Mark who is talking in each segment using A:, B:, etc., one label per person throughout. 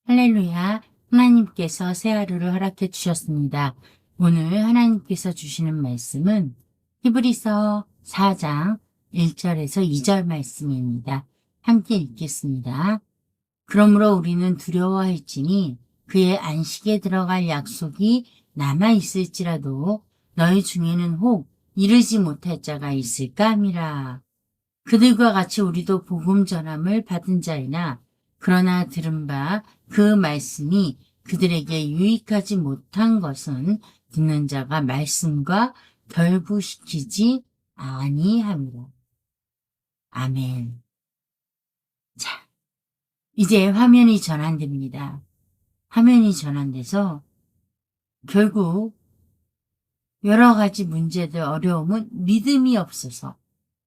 A: 할렐루야. 하나님께서 새 하루를 허락해 주셨습니다. 오늘 하나님께서 주시는 말씀은 히브리서 4장 1절에서 2절 말씀입니다. 함께 읽겠습니다. 그러므로 우리는 두려워할지니 그의 안식에 들어갈 약속이 남아 있을지라도 너희 중에는 혹 이르지 못할 자가 있을까 함이라. 그들과 같이 우리도 복음 전함을 받은 자이나 그러나 들은 바 그 말씀이 그들에게 유익하지 못한 것은 듣는 자가 말씀과 결부시키지 아니함이라. 아멘. 자, 이제 화면이 전환됩니다. 화면이 전환돼서 결국 여러 가지 문제들, 어려움은 믿음이 없어서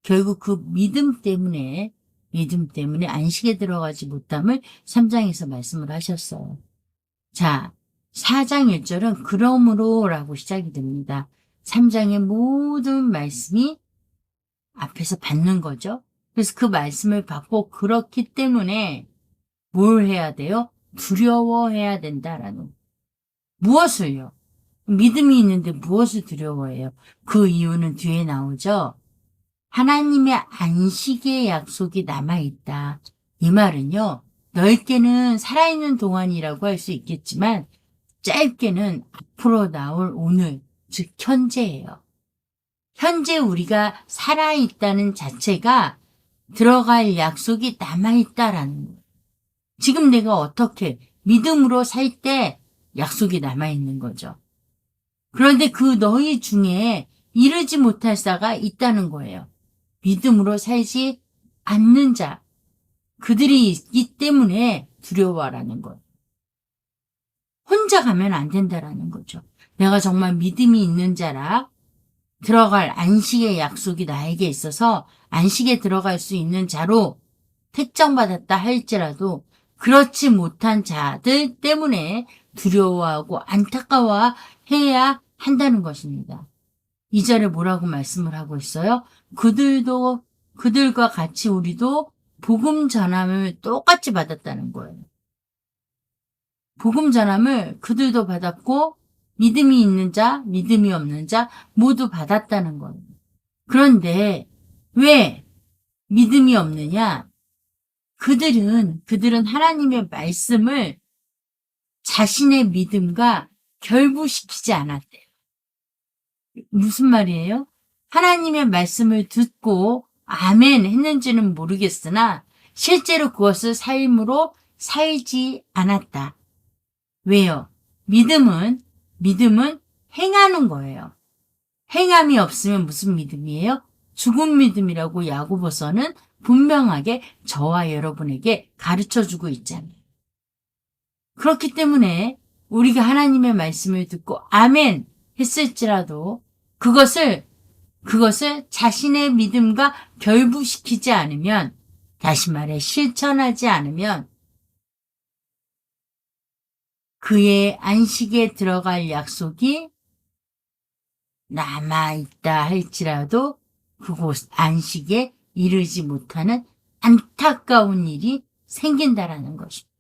A: 결국 그 믿음 때문에 안식에 들어가지 못함을 3장에서 말씀을 하셨어요. 자, 4장 1절은 그러므로 라고 시작이 됩니다. 3장의 모든 말씀이 앞에서 받는 거죠. 그래서 그 말씀을 받고 그렇기 때문에 뭘 해야 돼요? 두려워해야 된다라는. 무엇을요? 믿음이 있는데 무엇을 두려워해요? 그 이유는 뒤에 나오죠. 하나님의 안식의 약속이 남아있다. 이 말은요, 넓게는 살아있는 동안이라고 할 수 있겠지만, 짧게는 앞으로 나올 오늘, 즉 현재예요. 현재 우리가 살아있다는 자체가 들어갈 약속이 남아있다라는 거예요. 지금 내가 어떻게 믿음으로 살 때 약속이 남아있는 거죠. 그런데 그 너희 중에 이르지 못할 자가 있다는 거예요. 믿음으로 살지 않는 자, 그들이 있기 때문에 두려워하라는 거예요. 혼자 가면 안 된다라는 거죠. 내가 정말 믿음이 있는 자라 들어갈 안식의 약속이 나에게 있어서 안식에 들어갈 수 있는 자로 택정받았다 할지라도 그렇지 못한 자들 때문에 두려워하고 안타까워해야 한다는 것입니다. 2절에 뭐라고 말씀을 하고 있어요? 그들과 같이 우리도 복음 전함을 똑같이 받았다는 거예요. 복음 전함을 그들도 받았고 믿음이 있는 자, 믿음이 없는 자 모두 받았다는 거예요. 그런데 왜 믿음이 없느냐? 그들은 하나님의 말씀을 자신의 믿음과 결부시키지 않았대요. 무슨 말이에요? 하나님의 말씀을 듣고 아멘 했는지는 모르겠으나 실제로 그것을 삶으로 살지 않았다. 왜요? 믿음은 행하는 거예요. 행함이 없으면 무슨 믿음이에요? 죽은 믿음이라고 야고보서는 분명하게 저와 여러분에게 가르쳐주고 있잖아요. 그렇기 때문에 우리가 하나님의 말씀을 듣고 아멘 했을지라도 그것을 자신의 믿음과 결부시키지 않으면, 다시 말해 실천하지 않으면 그의 안식에 들어갈 약속이 남아있다 할지라도 그곳 안식에 이르지 못하는 안타까운 일이 생긴다라는 것입니다.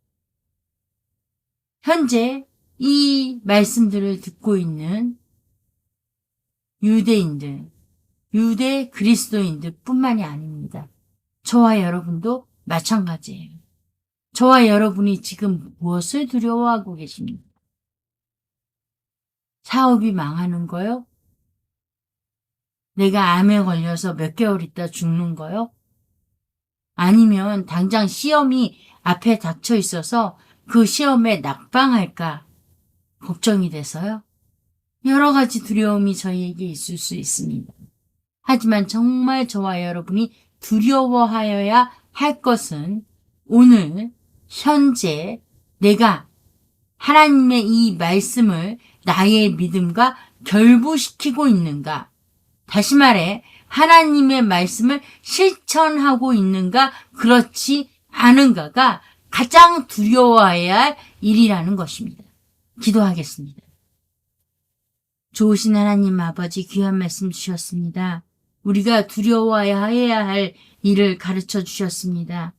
A: 현재 이 말씀들을 듣고 있는 유대인들, 유대 그리스도인들 뿐만이 아닙니다. 저와 여러분도 마찬가지예요. 저와 여러분이 지금 무엇을 두려워하고 계십니까? 사업이 망하는 거요? 내가 암에 걸려서 몇 개월 있다 죽는 거요? 아니면 당장 시험이 앞에 닥쳐 있어서 그 시험에 낙방할까 걱정이 돼서요? 여러 가지 두려움이 저희에게 있을 수 있습니다. 하지만 정말 저와 여러분이 두려워하여야 할 것은 오늘 현재 내가 하나님의 이 말씀을 나의 믿음과 결부시키고 있는가? 다시 말해 하나님의 말씀을 실천하고 있는가? 그렇지 않은가가 가장 두려워해야 할 일이라는 것입니다. 기도하겠습니다. 좋으신 하나님 아버지 귀한 말씀 주셨습니다. 우리가 두려워해야 할 일을 가르쳐 주셨습니다.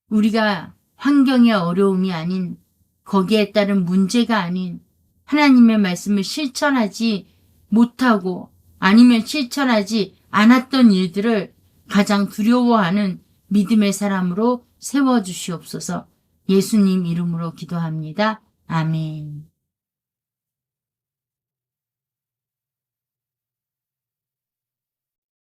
A: 우리가 환경의 어려움이 아닌 거기에 따른 문제가 아닌 하나님의 말씀을 실천하지 못하고 아니면 실천하지 않았던 일들을 가장 두려워하는 믿음의 사람으로 세워주시옵소서. 예수님 이름으로 기도합니다. 아멘.